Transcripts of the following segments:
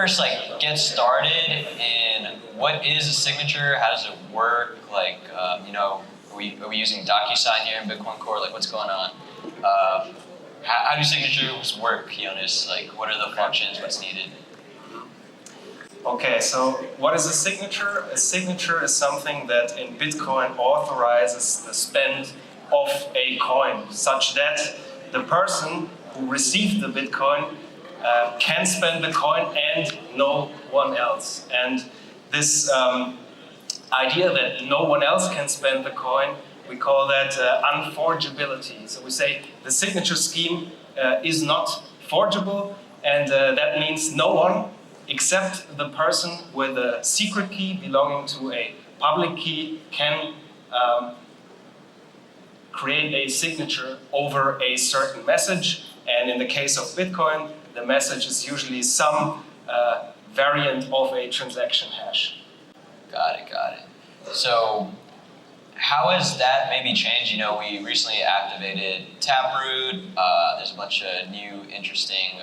first get started in what is a signature? How does it work? Are we using DocuSign here in Bitcoin Core? What's going on? How do signatures work, Jonas? What are the functions? What's needed? Okay, so what is a signature? A signature is something that in Bitcoin authorizes the spend of a coin, such that the person who received the Bitcoin can spend the coin and no one else. And this idea that no one else can spend the coin, we call that unforgeability. So we say the signature scheme is not forgeable, and that means no one except the person with a secret key belonging to a public key can create a signature over a certain message. And in the case of Bitcoin, the message is usually some variant of a transaction hash. Got it. So how has that maybe changed? We recently activated Taproot. There's a bunch of new, interesting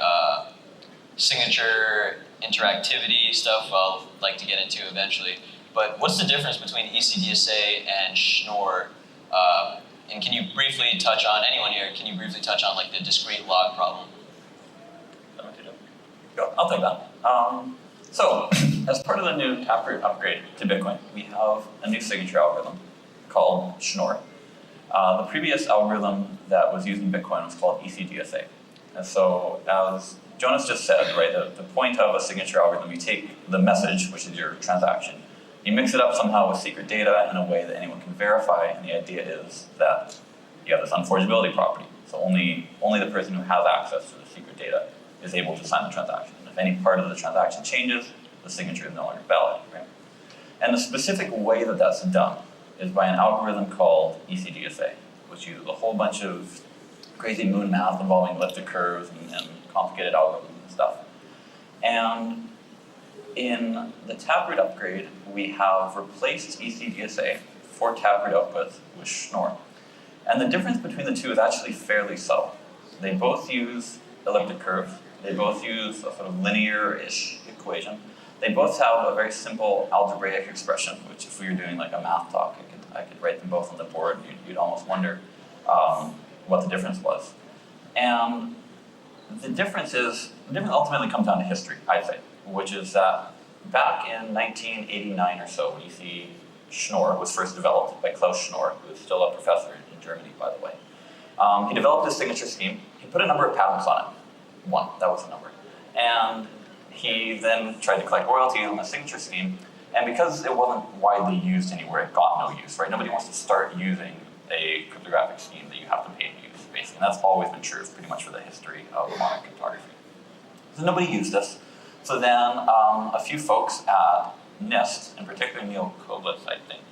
signature interactivity stuff I'll like to get into eventually. But what's the difference between Ecdsa and Schnorr? And can you briefly touch on, anyone here, the discrete log problem? I'll take that. So, as part of the new Taproot upgrade to Bitcoin, we have a new signature algorithm called Schnorr. The previous algorithm that was used in Bitcoin was called Ecdsa. And so, as Jonas just said, right, the point of a signature algorithm, you take the message, which is your transaction, you mix it up somehow with secret data in a way that anyone can verify, and the idea is that you have this unforgeability property. So only the person who has access to the secret data is able to sign the transaction. And if any part of the transaction changes, the signature is no longer valid, right? And the specific way that that's done is by an algorithm called Ecdsa, which uses a whole bunch of crazy moon math involving elliptic curves and complicated algorithms and stuff. And in the Taproot upgrade, we have replaced Ecdsa for Taproot outputs with Schnorr. And the difference between the two is actually fairly subtle. They both use elliptic curves. They both use a sort of linear-ish equation. They both have a very simple algebraic expression, which if we were doing a math talk, I could write them both on the board. You'd almost wonder what the difference was. And the difference ultimately comes down to history, I'd say, which is that back in 1989 or so, when you see Schnorr was first developed by Klaus Schnorr, who is still a professor in Germany, by the way. He developed this signature scheme. He put a number of patents on it. One, that was the number. And he then tried to collect royalties on the signature scheme. And because it wasn't widely used anywhere, it got no use, right? Nobody wants to start using a cryptographic scheme that you have to pay to use, basically. And that's always been true pretty much for the history of modern cryptography. So nobody used this. So then a few folks at NIST, in particular Neil Koblitz, I think,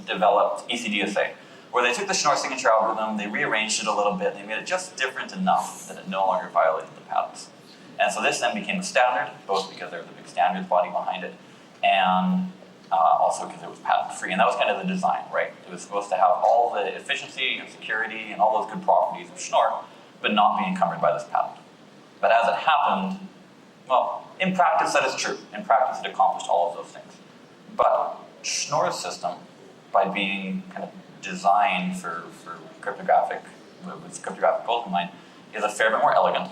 developed Ecdsa, where they took the Schnorr signature algorithm, they rearranged it a little bit, they made it just different enough that it no longer violated the patents. And so this then became a standard, both because there was a big standards body behind it, and also because it was patent-free. And that was kind of the design, right? It was supposed to have all the efficiency and security and all those good properties of Schnorr, but not be encumbered by this patent. But as it happened, well, in practice that is true. In practice it accomplished all of those things. But Schnorr's system, by being kind of designed for cryptographic, with cryptographic goals in mind, is a fair bit more elegant.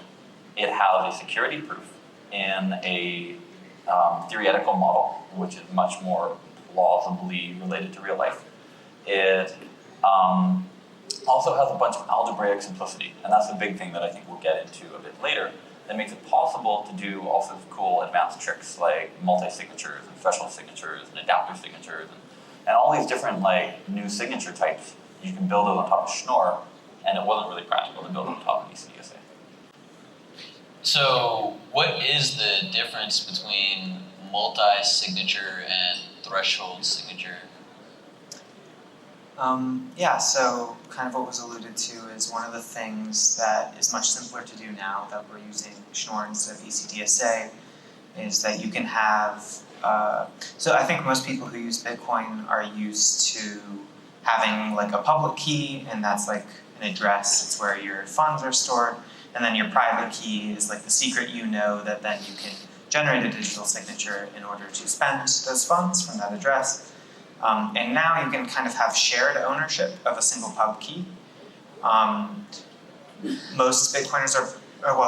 It has a security proof in a theoretical model, which is much more plausibly related to real life. It also has a bunch of algebraic simplicity, and that's the big thing that I think we'll get into a bit later, that makes it possible to do all sorts of cool advanced tricks like multi-signatures and threshold signatures and adapter signatures and all these different new signature types. You can build it on top of Schnorr, and it wasn't really practical to build it on top of Ecdsa. So what is the difference between multi-signature and threshold signature? So kind of what was alluded to is one of the things that is much simpler to do now that we're using Schnorr instead of Ecdsa is that you can have, so I think most people who use Bitcoin are used to having a public key, and that's an address, it's where your funds are stored. And then your private key is like the secret you know that then you can generate a digital signature in order to spend those funds from that address. And now you can kind of have shared ownership of a single pub key. Most Bitcoiners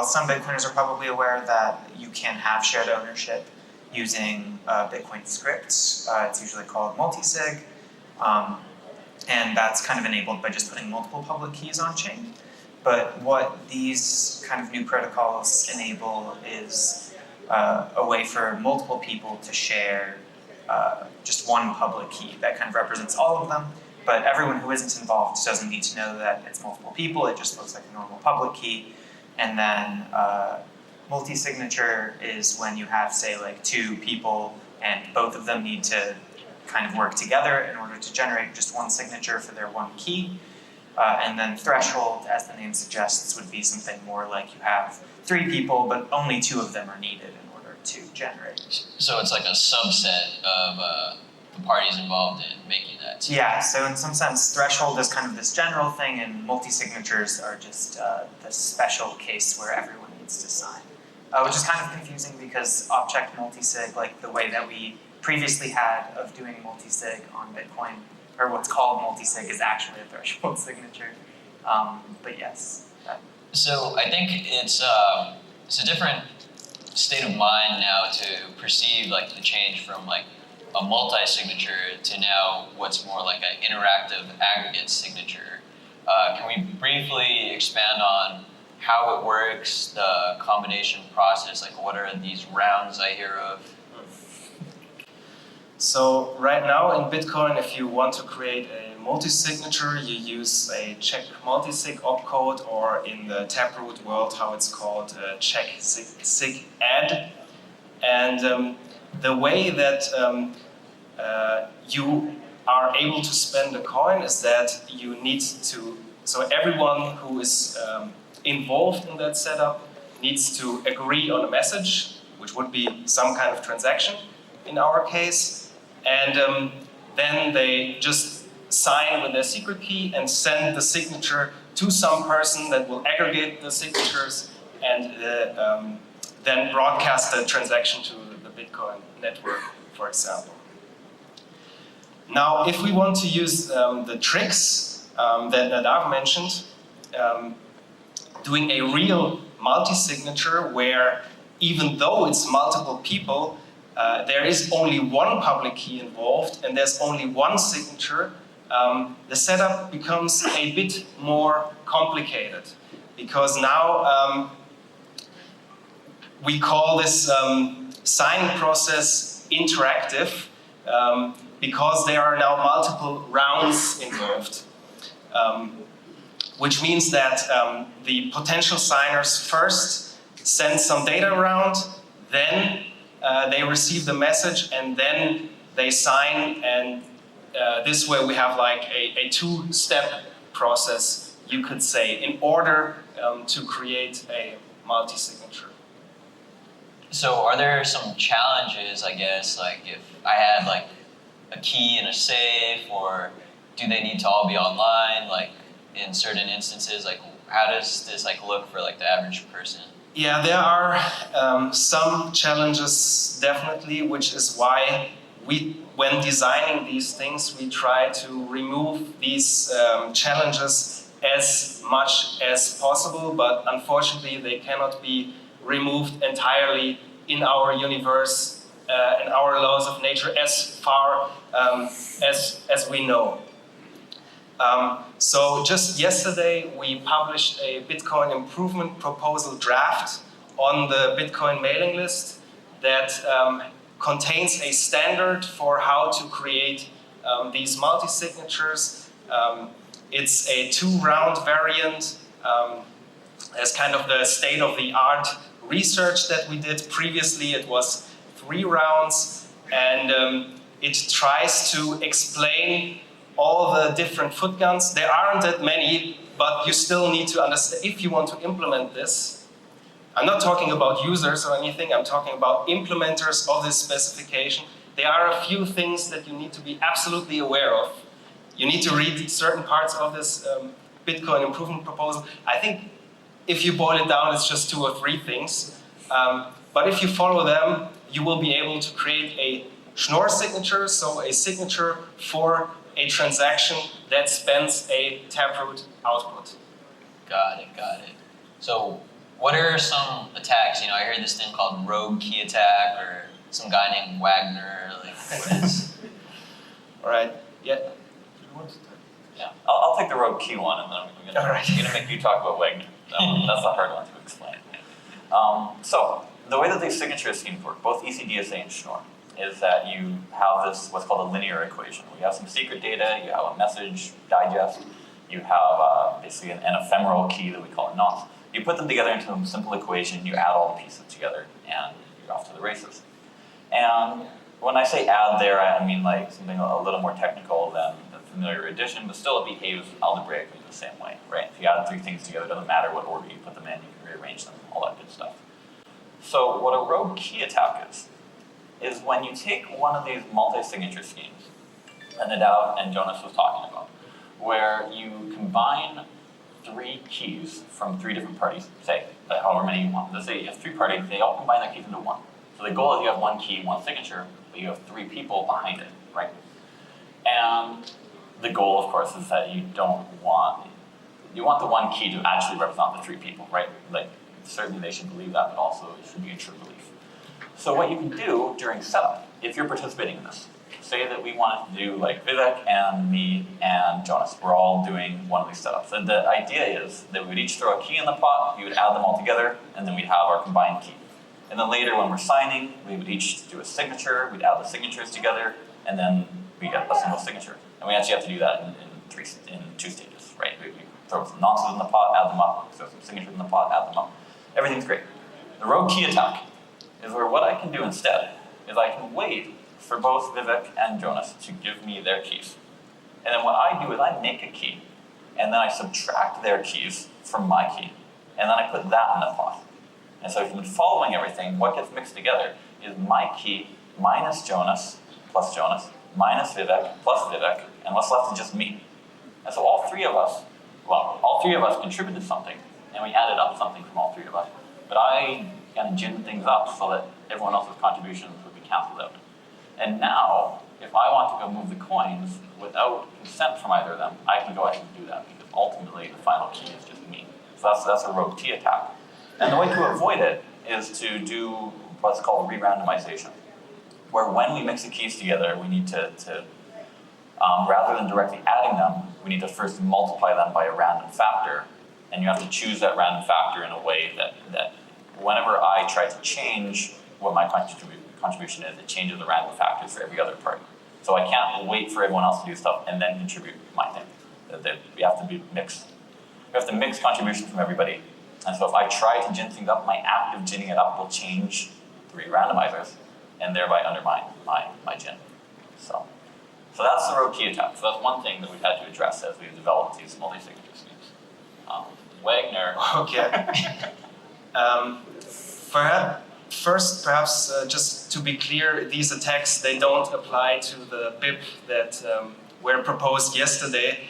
some Bitcoiners are probably aware that you can have shared ownership using Bitcoin scripts. It's usually called multisig. And that's kind of enabled by just putting multiple public keys on chain. But what these kind of new protocols enable is a way for multiple people to share just one public key that kind of represents all of them. But everyone who isn't involved doesn't need to know that it's multiple people. It just looks like a normal public key. And then multisignature is when you have, say, like 2 people and both of them need to kind of work together in order to generate just one signature for their one key. And then threshold, as the name suggests, would be something more like you have 3 people, but only 2 of them are needed in order to generate. So it's like a subset of the parties involved in making that. Yeah, so in some sense, threshold is kind of this general thing, and multi-signatures are just this special case where everyone needs to sign. Which is kind of confusing because object multisig, like the way that we previously had of doing multisig on Bitcoin, or what's called multisig, is actually a threshold signature. But yes. So I think it's a different state of mind now to perceive like the change from like a multi-signature to now what's more like an interactive aggregate signature. Can we briefly expand on how it works, the combination process, like what are these rounds I hear of? So right now in Bitcoin, if you want to create a multi-signature, you use a check multisig opcode, or in the Taproot world, how it's called, check sig add. And the way that you are able to spend a coin is that you need to, so everyone who is involved in that setup needs to agree on a message, which would be some kind of transaction in our case. And then they just sign with their secret key and send the signature to some person that will aggregate the signatures and then broadcast the transaction to the Bitcoin network, for example. Now, if we want to use the tricks that Nadav mentioned, doing a real multi-signature where even though it's multiple people, there is only one public key involved and there's only one signature, the setup becomes a bit more complicated, because now we call this signing process interactive, because there are now multiple rounds involved. Which means that the potential signers first send some data around, then they receive the message, and then they sign, and this way we have like a 2-step process, you could say, in order to create a multi-signature. So are there some challenges, I guess, like if I had like a key in a safe, or do they need to all be online, like in certain instances, like how does this like look for like the average person? Yeah, there are some challenges definitely, which is why when designing these things, we try to remove these challenges as much as possible, but unfortunately they cannot be removed entirely in our universe and our laws of nature as far as we know. So just yesterday we published a Bitcoin improvement proposal draft on the Bitcoin mailing list that contains a standard for how to create these multi-signatures. It's a 2-round variant as kind of the state-of-the-art research that we did. Previously it was 3 rounds, and it tries to explain all the different footguns. There aren't that many, but you still need to understand, if you want to implement this, I'm not talking about users or anything, I'm talking about implementers of this specification. There are a few things that you need to be absolutely aware of. You need to read certain parts of this Bitcoin improvement proposal. I think if you boil it down, it's just 2 or 3 things. But if you follow them, you will be able to create a Schnorr signature, so a signature for a transaction that spends a taproot output. Got it, got it. So what are some attacks? You know, I heard this thing called rogue key attack, or some guy named Wagner, like what is? All right, yeah. Yeah, I'll take the rogue key one, and then I'm All right. gonna make you talk about Wagner. That's the hard one to explain. So the way that these signature schemes work, both Ecdsa and Schnorr, is that you have this what's called a linear equation. We have some secret data, you have a message digest, you have basically an ephemeral key that we call a nonce. You put them together into a simple equation, you add all the pieces together, and you're off to the races. And when I say add there, I mean like something a little more technical than the familiar addition, but still it behaves algebraically the same way, right? If you add 3 things together, it doesn't matter what order you put them in, you can rearrange them, all that good stuff. So what a rogue key attack is when you take one of these multi-signature schemes that Nadav and Jonas was talking about, where you combine 3 keys from 3 different parties, say, however many you want. Let's say you have 3 parties, they all combine their keys into 1. So the goal is you have 1 key, 1 signature, but you have 3 people behind it, right? And the goal, of course, is that you want the 1 key to actually represent the 3 people, right? Like, certainly they should believe that, but also it should be a true belief. So what you can do during setup, if you're participating in this, say that we want to do like Vivek and me and Jonas, we're all doing one of these setups. And the idea is that we would each throw a key in the pot, we would add them all together, and then we'd have our combined key. And then later when we're signing, we would each do a signature, we'd add the signatures together, and then we get a single signature. And we actually have to do that in 2 stages, right? We throw some nonces in the pot, add them up, throw some signatures in the pot, add them up. Everything's great. The rogue key attack is where what I can do instead is I can wait for both Vivek and Jonas to give me their keys. And then what I do is I make a key, and then I subtract their keys from my key, and then I put that in the pot. And so if you've been following everything, what gets mixed together is my key minus Jonas plus Jonas, minus Vivek plus Vivek, and what's left is just me. And so all three of us contributed something, and we added up something from all 3 of us. But I kind of ginned things up so that everyone else's contributions would be canceled out. And now, if I want to go move the coins without consent from either of them, I can go ahead and do that, because ultimately the final key is just me. So that's a rogue key attack. And the way to avoid it is to do what's called re-randomization, where when we mix the keys together, we need to rather than directly adding them, we need to first multiply them by a random factor, and you have to choose that random factor in a way that whenever I try to change what my contribution is, it changes the random factors for every other party. So I can't wait for everyone else to do stuff and then contribute my thing. We have to be mixed. We have to mix contributions from everybody. And so if I try to gin things up, my act of ginning it up will change the randomizers and thereby undermine my gin. So that's the rogue key attack. So that's one thing that we've had to address as we've developed these multi-signature schemes. Wagner. Okay. Perhaps just to be clear, these attacks, they don't apply to the BIP that were proposed yesterday.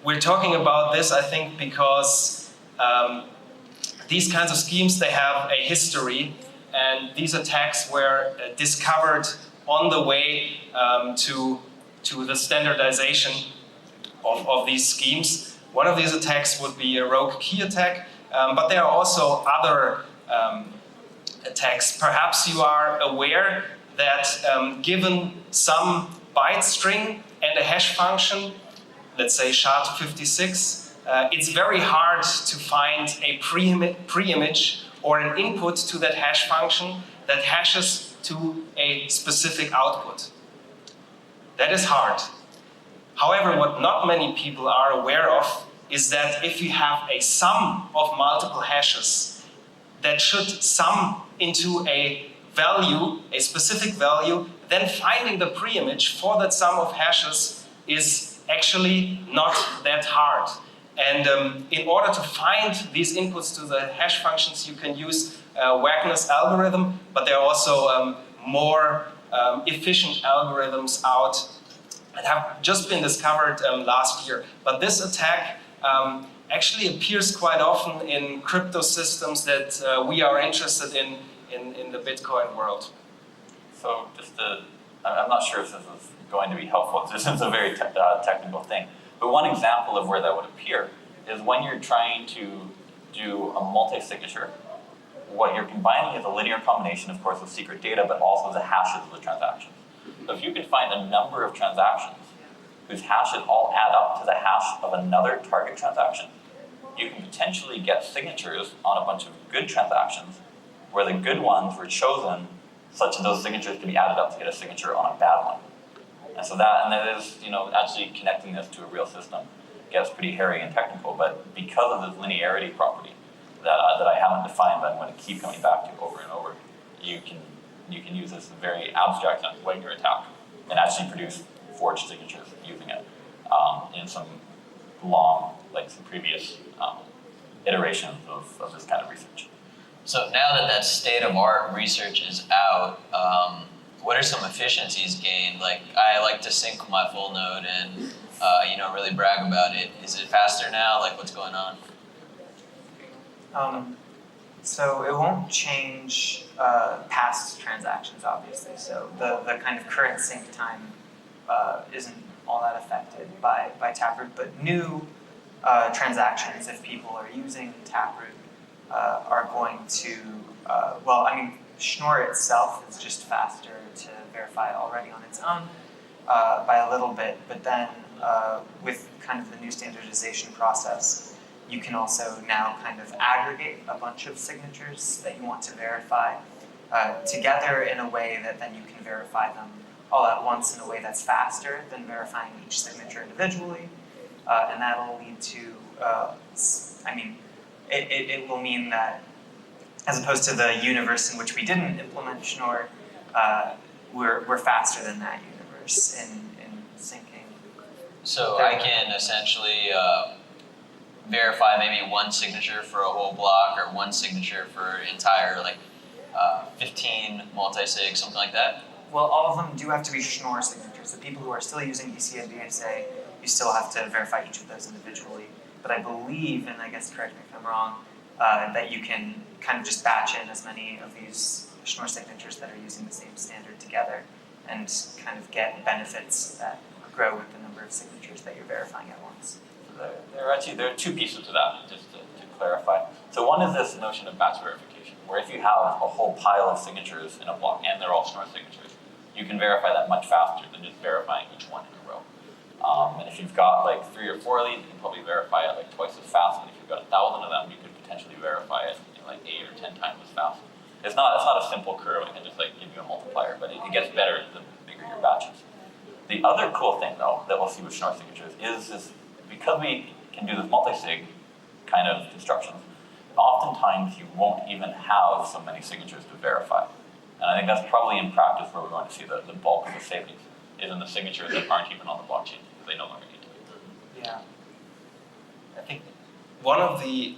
We're talking about this, I think, because these kinds of schemes, they have a history, and these attacks were discovered on the way to the standardization of these schemes. One of these attacks would be a rogue key attack, but there are also other attacks. Perhaps you are aware that given some byte string and a hash function, let's say SHA-256, it's very hard to find a pre-image or an input to that hash function that hashes to a specific output. That is hard. However, what not many people are aware of is that if you have a sum of multiple hashes that should sum into a value, a specific value, then finding the pre-image for that sum of hashes is actually not that hard. And in order to find these inputs to the hash functions, you can use Wagner's algorithm, but there are also more efficient algorithms out that have just been discovered last year. But this attack actually appears quite often in crypto systems that we are interested in the Bitcoin world. So I'm not sure if this is going to be helpful. This is a very technical thing. But one example of where that would appear is when you're trying to do a multi-signature, what you're combining is a linear combination, of course, of secret data, but also the hashes of the transactions. So if you can find a number of transactions whose hashes all add up to the hash of another target transaction, you can potentially get signatures on a bunch of good transactions where the good ones were chosen such that those signatures can be added up to get a signature on a bad one. And so that is, actually connecting this to a real system gets pretty hairy and technical, but because of this linearity property that I haven't defined, but I'm going to keep coming back to over and over, you can use this very abstract Wagner attack and actually produce forged signatures using it in some some previous iterations of this kind of research. So now that state-of-art research is out, what are some efficiencies gained? Like, I like to sync my full node and really brag about it. Is it faster now? Like, what's going on? So it won't change past transactions, obviously. So the kind of current sync time isn't all that affected by Taproot, but new transactions, if people are using Taproot, are going to, Schnorr itself is just faster to verify already on its own by a little bit, but then with kind of the new standardization process, you can also now kind of aggregate a bunch of signatures that you want to verify together in a way that then you can verify them all at once in a way that's faster than verifying each signature individually, and that'll lead to, it will mean that as opposed to the universe in which we didn't implement Schnorr, we're faster than that universe in syncing. So I can essentially verify maybe one signature for a whole block or one signature for entire 15 multisig, something like that? Well, all of them do have to be Schnorr signatures. The people who are still using Ecdsa and DSA, you still have to verify each of those individually. But I believe, and I guess correct me if I'm wrong, that you can kind of just batch in as many of these Schnorr signatures that are using the same standard together and kind of get benefits that grow with the number of signatures that you're verifying at once. There are two pieces to that, just to clarify. So one is this notion of batch verification, where if you have a whole pile of signatures in a block and they're all Schnorr signatures, you can verify that much faster than just verifying each one in a row. And if you've got 3 or 4 of these, you can probably verify it twice as fast. And if you've got 1,000 of them, you could potentially verify it 8 or 10 times as fast. It's not a simple curve. I can just give you a multiplier, but it gets better the bigger your batches. The other cool thing, though, that we'll see with Schnorr signatures is because we can do this multisig kind of instructions, oftentimes you won't even have so many signatures to verify. And I think that's probably in practice where we're going to see the bulk of the savings is in the signatures that aren't even on the blockchain because they no longer need to be. Yeah. I think one of the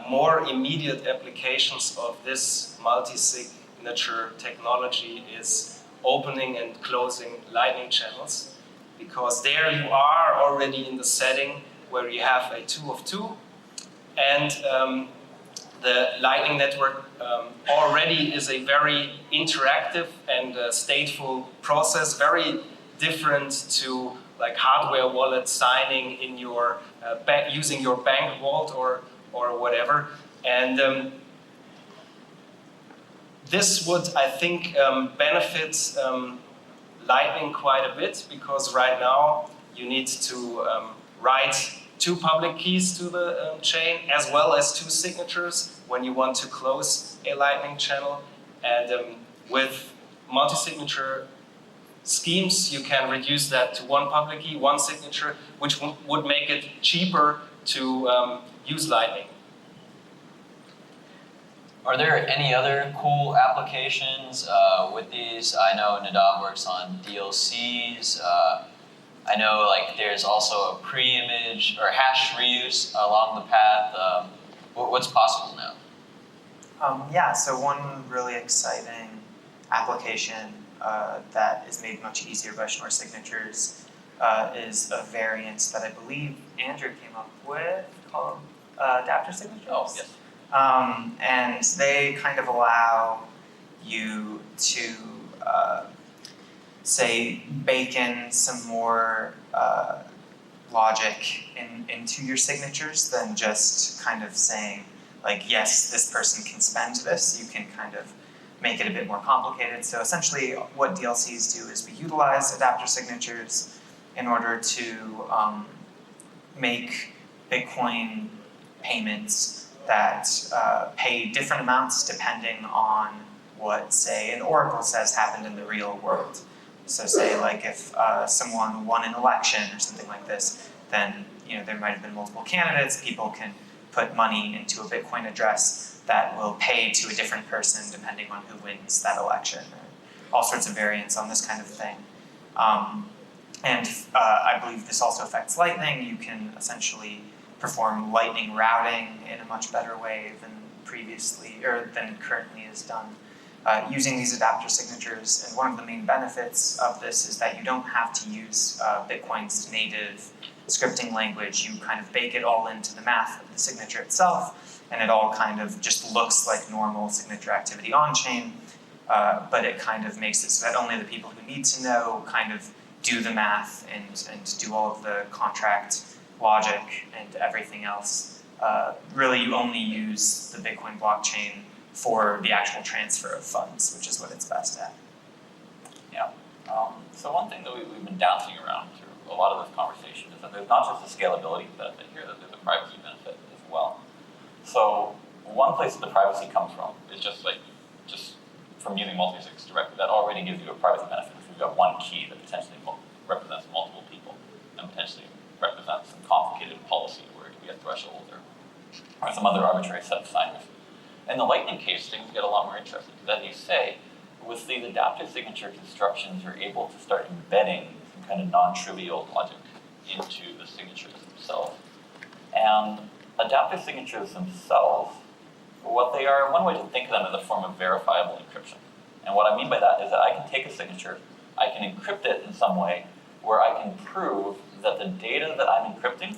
more immediate applications of this multi-signature technology is opening and closing lightning channels, because there you are already in the setting where you have a 2 of 2, and the Lightning Network already is a very interactive and stateful process, very different to hardware wallet signing in your using your bank vault or whatever. And this would, I think, benefit Lightning quite a bit, because right now you need to write 2 public keys to the chain as well as 2 signatures when you want to close a Lightning channel. And with multi-signature schemes, you can reduce that to 1 public key, 1 signature, which would make it cheaper to use Lightning. Are there any other cool applications with these? I know Nadav works on DLCs. I know there's also a pre-image or hash reuse along the path. What's possible now? So one really exciting application that is made much easier by Schnorr signatures is a variant that I believe Andrew came up with called adapter signatures. Oh, yes. And they kind of allow you to, say, bake in some more logic into your signatures than just kind of saying, like, yes, this person can spend this. You can kind of make it a bit more complicated. So essentially what DLCs do is we utilize adapter signatures in order to make Bitcoin payments that pay different amounts depending on what, say, an oracle says happened in the real world. So say, like, if someone won an election or something like this, then there might have been multiple candidates. People can put money into a Bitcoin address that will pay to a different person depending on who wins that election, or all sorts of variants on this kind of thing. And I believe this also affects Lightning. You can essentially perform Lightning routing in a much better way than previously, or than currently is done, using these adapter signatures. And one of the main benefits of this is that you don't have to use Bitcoin's native scripting language. You kind of bake it all into the math of the signature itself, and it all kind of just looks like normal signature activity on-chain, but it kind of makes it so that only the people who need to know kind of do the math and do all of the contract logic and everything else. Really, you only use the Bitcoin blockchain for the actual transfer of funds, which is what it's best at. Yeah. So one thing that we've been dancing around through a lot of this conversation is that there's not just a scalability benefit here, that there's a privacy benefit as well. So one place that the privacy comes from is just from using multisigs directly. That already gives you a privacy benefit if you've got one key that potentially represents multiple people and potentially represents some complicated policy where it could be a threshold or some other arbitrary set of signers. In the Lightning case, things get a lot more interesting because, as you say, with these adaptive signature constructions, you're able to start embedding some kind of non-trivial logic into the signatures themselves. And adaptive signatures themselves, what they are, one way to think of them is a form of verifiable encryption. And what I mean by that is that I can take a signature, I can encrypt it in some way where I can prove that the data that I'm encrypting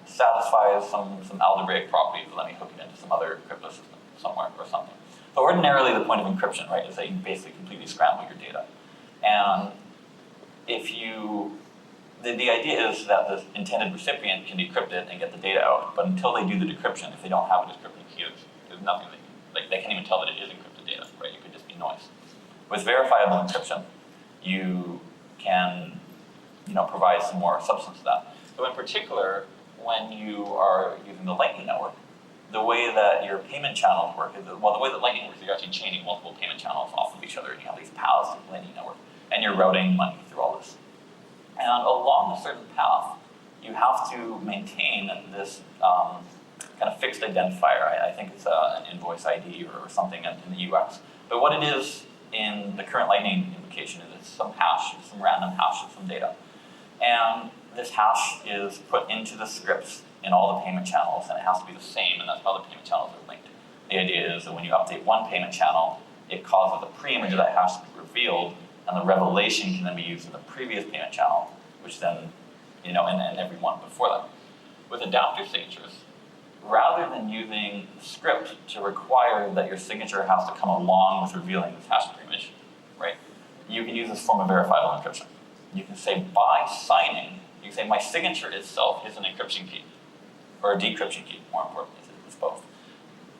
satisfies some algebraic properties that let me hook it into some other crypto system somewhere or something. So ordinarily the point of encryption, right, is that you basically completely scramble your data. And if the idea is that the intended recipient can decrypt it and get the data out, but until they do the decryption, if they don't have a decrypting key, there's nothing they can't even tell that it is encrypted data, right? It could just be noise. With verifiable encryption, you can provide some more substance to that. So in particular, when you are using the Lightning Network, the way that your payment channels work is, the way that Lightning works is you're actually chaining multiple payment channels off of each other, and you have these paths of the Lightning Network, and you're routing money through all this. And along a certain path, you have to maintain this kind of fixed identifier. I think it's an invoice ID or something in the UX. But what it is in the current Lightning invocation is it's some hash, some random hash of some data. And this hash is put into the scripts in all the payment channels, and it has to be the same, and that's how the payment channels are linked. The idea is that when you update one payment channel, it causes the pre-image of that hash to be revealed, and the revelation can then be used in the previous payment channel, which then, and every one before that. With adaptive signatures, rather than using script to require that your signature has to come along with revealing this hash pre-image, right? You can use this form of verifiable encryption. You can say by signing, you can say my signature itself is an encryption key, or a decryption key, more importantly, it's both.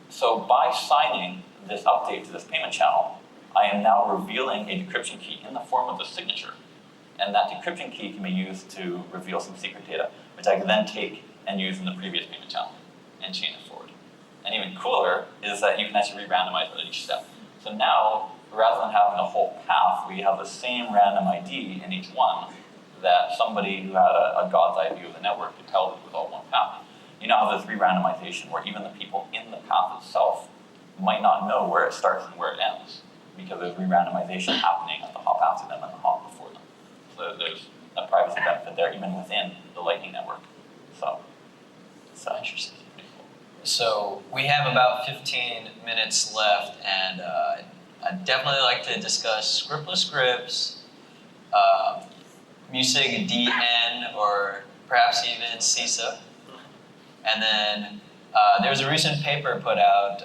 So by signing this update to this payment channel, I am now revealing a decryption key in the form of a signature. And that decryption key can be used to reveal some secret data, which I can then take and use in the previous payment channel and chain it forward. And even cooler is that you can actually re-randomize it at each step. So now, rather than having a whole path where you have the same random ID in each one that somebody who had a God's eye view of the network could tell that it was all one path, you now have this re-randomization where even the people in the path itself might not know where it starts and where it ends, because there's re-randomization happening at the hop after them and the hop before them. So there's a privacy benefit there, even within the Lightning Network. So Interesting. Pretty cool. So we have about 15 minutes left, and I'd definitely like to discuss scriptless scripts, multisig DN, or perhaps even CISA. And then there's a recent paper put out,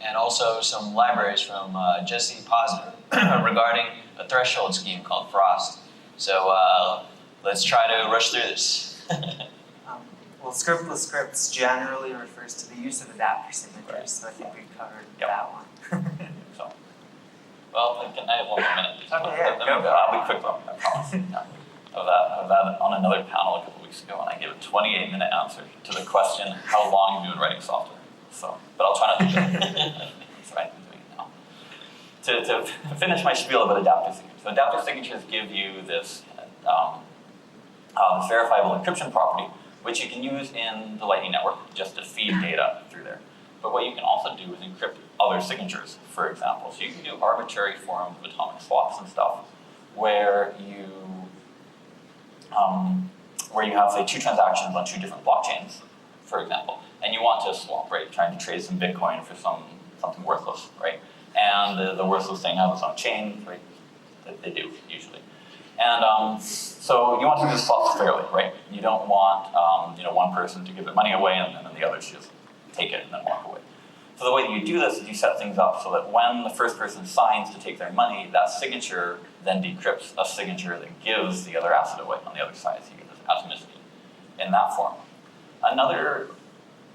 and also some libraries from Jesse Posner regarding a threshold scheme called Frost. So let's try to rush through this. Well, scriptless scripts generally refers to the use of adapter signatures, so I think we covered that one. So, well, I have 1 more minute. Okay, yeah, I'll be quick though, I promise. Yeah. I was that on another panel a couple weeks ago, and I gave a 28-minute answer to the question, how long have you been writing software? So, but I'll try not to do that. That's right, I'm doing it now. To finish my spiel about adapter signatures. So adapter signatures give you this verifiable encryption property, which you can use in the Lightning Network just to feed data through there. But what you can also do is encrypt other signatures, for example. So you can do arbitrary forms of atomic swaps and stuff, where you have, say, 2 transactions on 2 different blockchains, for example, and you want to swap, right? Trying to trade some Bitcoin for something worthless, right? And the worthless thing has its own chain, right? That they do usually. And so you want to do this swap fairly, right? You don't want one person to give their money away and then the others just take it and then walk away. So the way that you do this is you set things up so that when the first person signs to take their money, that signature then decrypts a signature that gives the other asset away on the other side. So you get this atomicity in that form. Another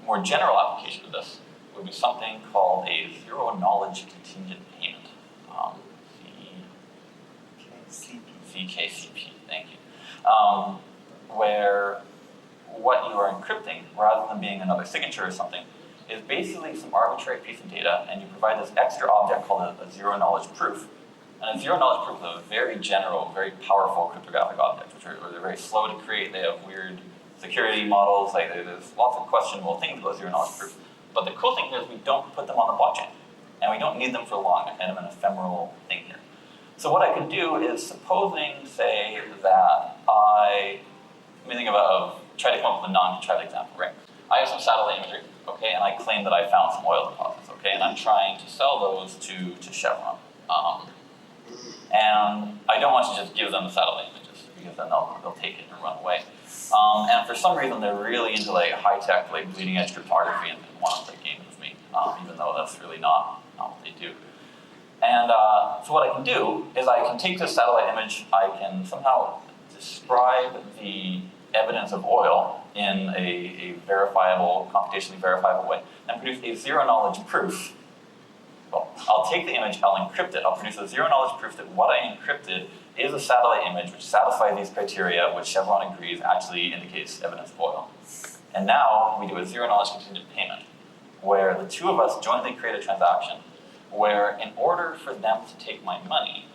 more general application of this would be something called a zero-knowledge contingent payment. ZKCP, thank you. Where what you are encrypting, rather than being another signature or something, is basically some arbitrary piece of data, and you provide this extra object called a zero-knowledge proof. And a zero-knowledge proof is a very general, very powerful cryptographic object, which are they're very slow to create. They have weird security models. Like there's lots of questionable things about zero-knowledge proof. But the cool thing is we don't put them on the blockchain, and we don't need them for long. They're kind of an ephemeral thing here. So what I could do is, supposing, say, that try to come up with a non-contrived example, right? I have some satellite imagery, okay, and I claim that I found some oil deposits, okay, and I'm trying to sell those to Chevron. And I don't want to just give them the satellite images, because then they'll take it and run away. And for some reason, they're really into like high-tech, like bleeding-edge cryptography and want to play games with me, even though that's really not what they do. And so what I can do is I can take this satellite image, I can somehow describe the evidence of oil in a verifiable, computationally verifiable way, and produce a zero-knowledge proof. Well, I'll take the image, I'll encrypt it, I'll produce a zero-knowledge proof that what I encrypted is a satellite image which satisfies these criteria, which Chevron agrees actually indicates evidence of oil. And now we do a zero-knowledge contingent payment, where the 2 of us jointly create a transaction, where in order for them to take my money,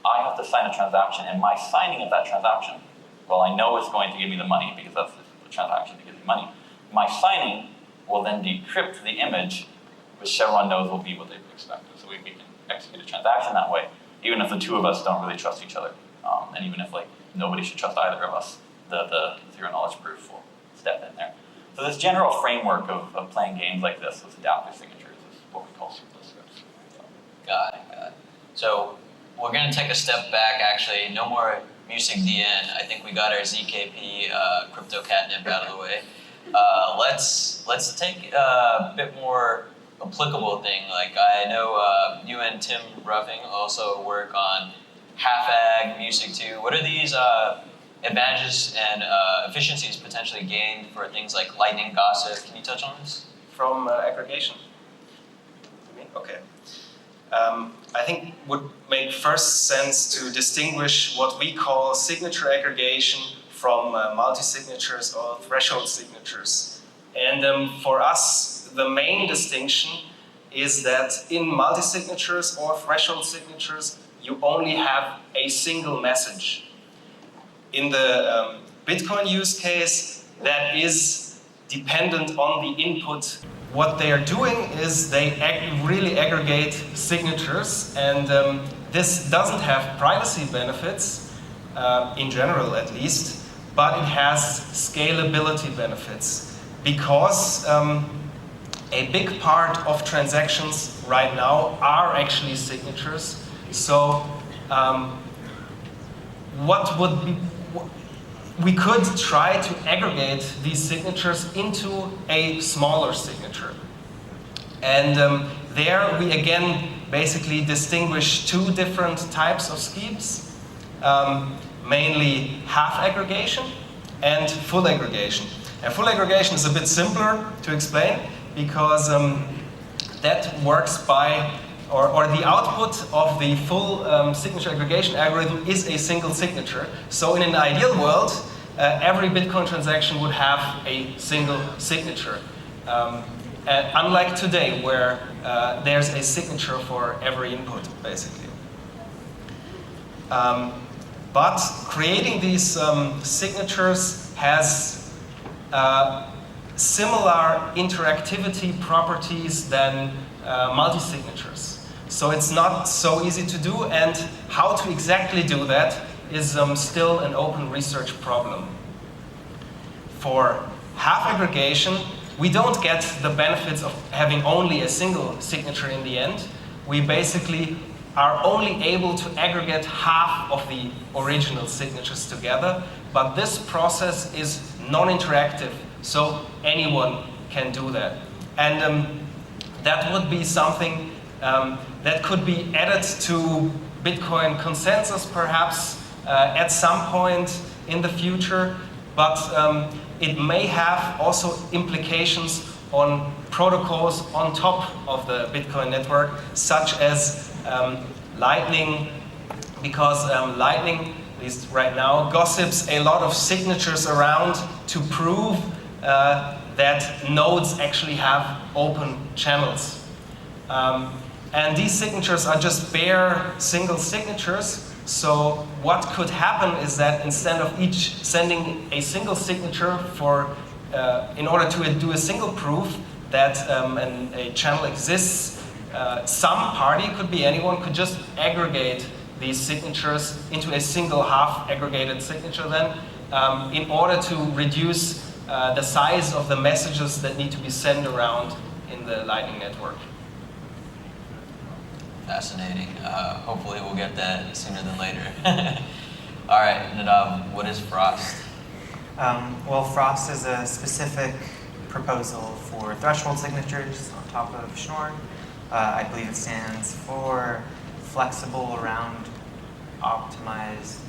I have to sign a transaction, and my signing of that transaction, well, I know it's going to give me the money because that's the transaction to give me money. My signing will then decrypt the image, which Chevron knows will be what they've expected. So we can execute a transaction that way, even if the 2 of us don't really trust each other, and even if like nobody should trust either of us, the zero-knowledge proof will step in there. So this general framework of playing games like this with adapter signatures is what we call scriptless scripts. Got it. So we're going to take a step back, actually. No more multisig DN. I think we got our ZKP crypto catnip out of the way. Let's take a bit more applicable thing. Like I know you and Tim Ruffing also work on half-ag, multisig 2. What are these advantages and efficiencies potentially gained for things like lightning gossip? Can you touch on this? From aggregation. You mean? Okay. I think would make first sense to distinguish what we call signature aggregation from multi-signatures or threshold signatures. And for us, the main distinction is that in multi-signatures or threshold signatures, you only have a single message. In the Bitcoin use case, that is dependent on the input. What they are doing is they really aggregate signatures, and this doesn't have privacy benefits, in general at least, but it has scalability benefits, because a big part of transactions right now are actually signatures. So we could try to aggregate these signatures into a smaller signature. And there we again basically distinguish two different types of schemes, mainly half aggregation and full aggregation. And full aggregation is a bit simpler to explain because that works by, or the output of the full signature aggregation algorithm is a single signature. So in an ideal world, every Bitcoin transaction would have a single signature. Unlike today, where there's a signature for every input, basically. But creating these signatures has similar interactivity properties than multi-signatures. So it's not so easy to do, and how to exactly do that is still an open research problem. For half aggregation, we don't get the benefits of having only a single signature in the end. We basically are only able to aggregate half of the original signatures together, but this process is non-interactive, so anyone can do that. And that would be something that could be added to Bitcoin consensus perhaps at some point in the future, but it may have also implications on protocols on top of the Bitcoin network, such as Lightning, because Lightning, at least right now, gossips a lot of signatures around to prove that nodes actually have open channels. And these signatures are just bare single signatures. So what could happen is that instead of each sending a single signature in order to do a single proof that a channel exists, some party, could be anyone, could just aggregate these signatures into a single half aggregated signature then in order to reduce the size of the messages that need to be sent around in the Lightning Network. Fascinating. Hopefully we'll get that sooner than later. All right, Nadav, what is Frost? Well, Frost is a specific proposal for threshold signatures on top of Schnorr. I believe it stands for flexible around optimized,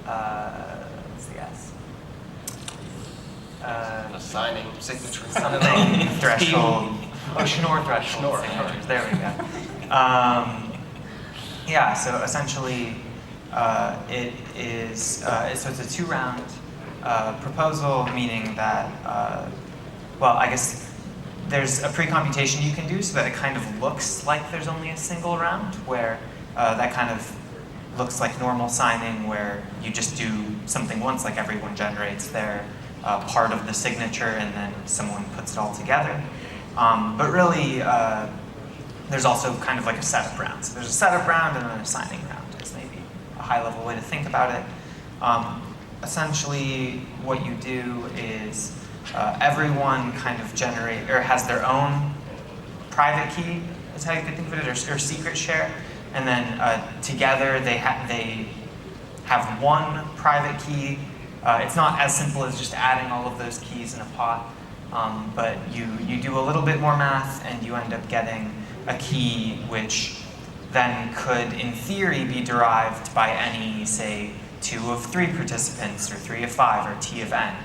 what's the S? Assigning signatures. Something threshold. Oh, Schnorr threshold signatures. There we go. Yeah, so essentially it is, so it's a two-round proposal, meaning that, well, I guess there's a pre-computation you can do so that it kind of looks like there's only a single round, where that kind of looks like normal signing, where you just do something once, like everyone generates their part of the signature and then someone puts it all together. But really, there's also kind of like a setup round. So there's a setup round and then a signing round. It's maybe a high-level way to think about it. Essentially, what you do is everyone kind of has their own private key, is how you could think of it, or secret share. And then together they have one private key. It's not as simple as just adding all of those keys in a pot, but you do a little bit more math and you end up getting a key which then could, in theory, be derived by any, say, 2 of 3 participants, or 3 of 5, or T of n.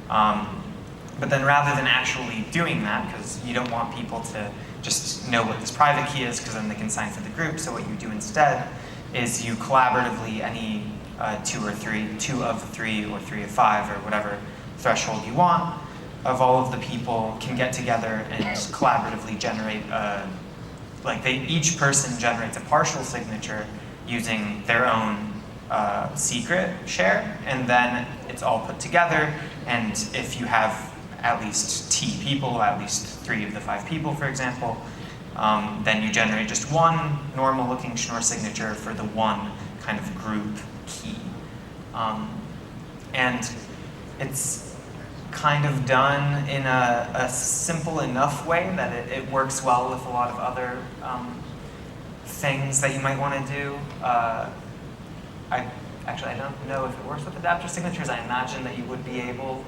But then rather than actually doing that, because you don't want people to just know what this private key is, because then they can sign for the group, so what you do instead is you collaboratively, any 2 of 3, or 3 of 5, or whatever threshold you want, of all of the people can get together and collaboratively generate each person generates a partial signature using their own secret share, and then it's all put together. And if you have at least T people, at least 3 of the 5 people, for example, then you generate just one normal-looking Schnorr signature for the one kind of group key. And it's kind of done in a simple enough way that it works well with a lot of other things that you might want to do. actually I don't know if it works with adaptive signatures. I imagine that you would be able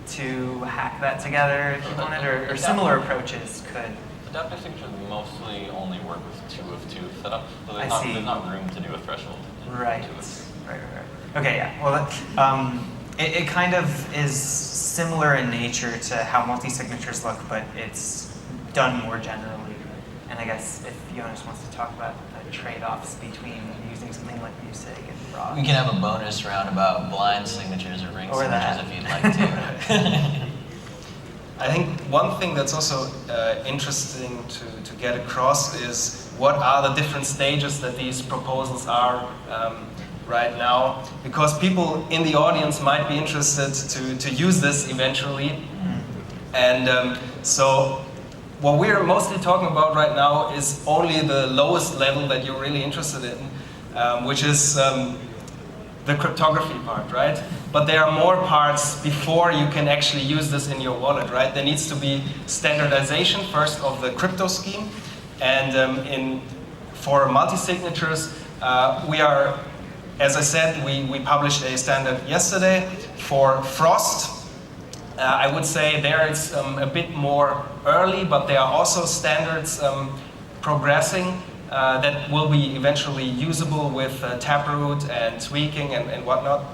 to hack that together if you wanted, or similar approaches could. Adaptive signatures mostly only work with 2 of 2 setup, so I see. there's not room to do a threshold. Right. Right. Okay, yeah. Well, it kind of is similar in nature to how multi-signatures look, but it's done more generally. And I guess if Jonas wants to talk about the trade-offs between using something like multisig and rouge. We can have a bonus round about blind signatures or ring Or signatures that. if you'd like to. I think one thing that's also interesting to get across is what are the different stages that these proposals are right now, because people in the audience might be interested to use this eventually. And so what we're mostly talking about right now is only the lowest level that you're really interested in, which is the cryptography part, right? But there are more parts before you can actually use this in your wallet, right? There needs to be standardization first of the crypto scheme, and for multi-signatures, we are, as I said, we published a standard yesterday. For Frost, I would say there it's a bit more early, but there are also standards progressing that will be eventually usable with Taproot and tweaking and whatnot.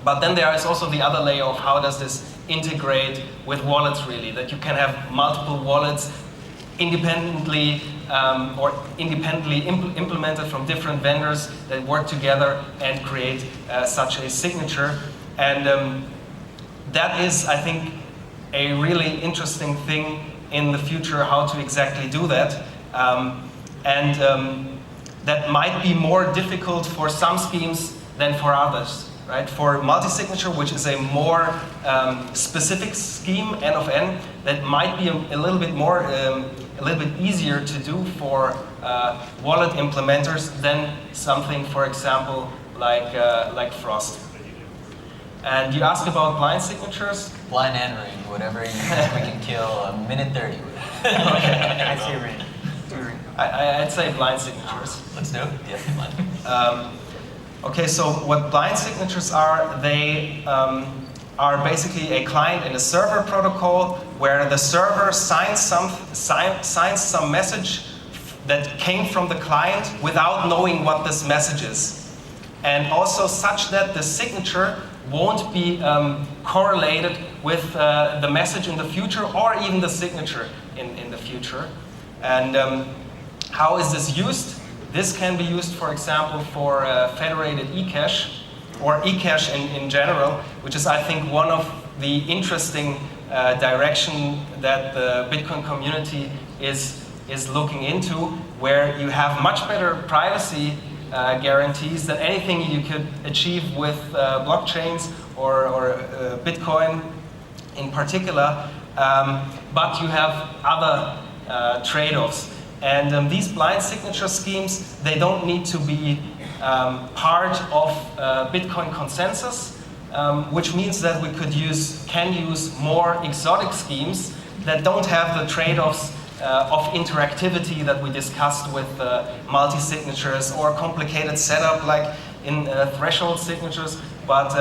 But then there is also the other layer of how does this integrate with wallets really, that you can have multiple wallets independently implemented from different vendors that work together and create such a signature. And that is, I think, a really interesting thing in the future, how to exactly do that. That might be more difficult for some schemes than for others, right? For multi-signature, which is a more specific scheme, N of N, that might be a little bit more, a little bit easier to do for wallet implementers than something, for example, like Frost. And you asked about blind signatures. Blind and ring, whatever you think we can kill a minute 30 with. Okay, I see ring. Do ring. I'd say blind signatures. Let's do it. Yeah, blind. Okay, so what blind signatures are, they are basically a client and a server protocol where the server signs some message that came from the client without knowing what this message is. And also such that the signature won't be correlated with the message in the future or even the signature in the future. And how is this used? This can be used, for example, for federated eCash or eCash in general, which is, I think, one of the interesting direction that the Bitcoin community is looking into, where you have much better privacy guarantees than anything you could achieve with blockchains or Bitcoin in particular, but you have other trade-offs. And these blind signature schemes, they don't need to be part of Bitcoin consensus, which means that we can use more exotic schemes that don't have the trade-offs of interactivity that we discussed with multi-signatures or complicated setup like in threshold signatures, but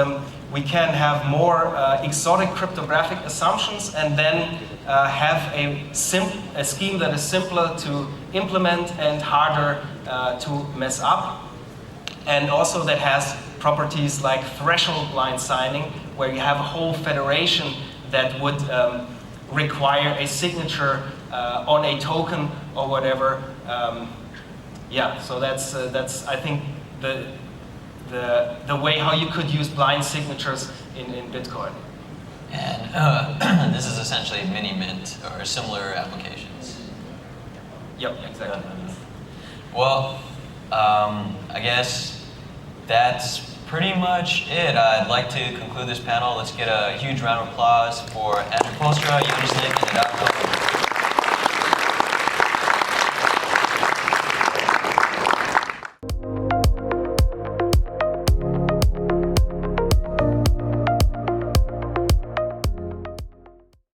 we can have more exotic cryptographic assumptions and then have a scheme that is simpler to implement and harder to mess up, and also that has properties like threshold blind signing, where you have a whole federation that would require a signature on a token or whatever. Yeah, so that's I think the way how you could use blind signatures in Bitcoin. And this is essentially mini mint or similar applications. Yep, exactly. Well, I guess that's pretty much it. I'd like to conclude this panel. Let's get a huge round of applause for Andrew Poelstra, Jonas, and Nadav Kohen.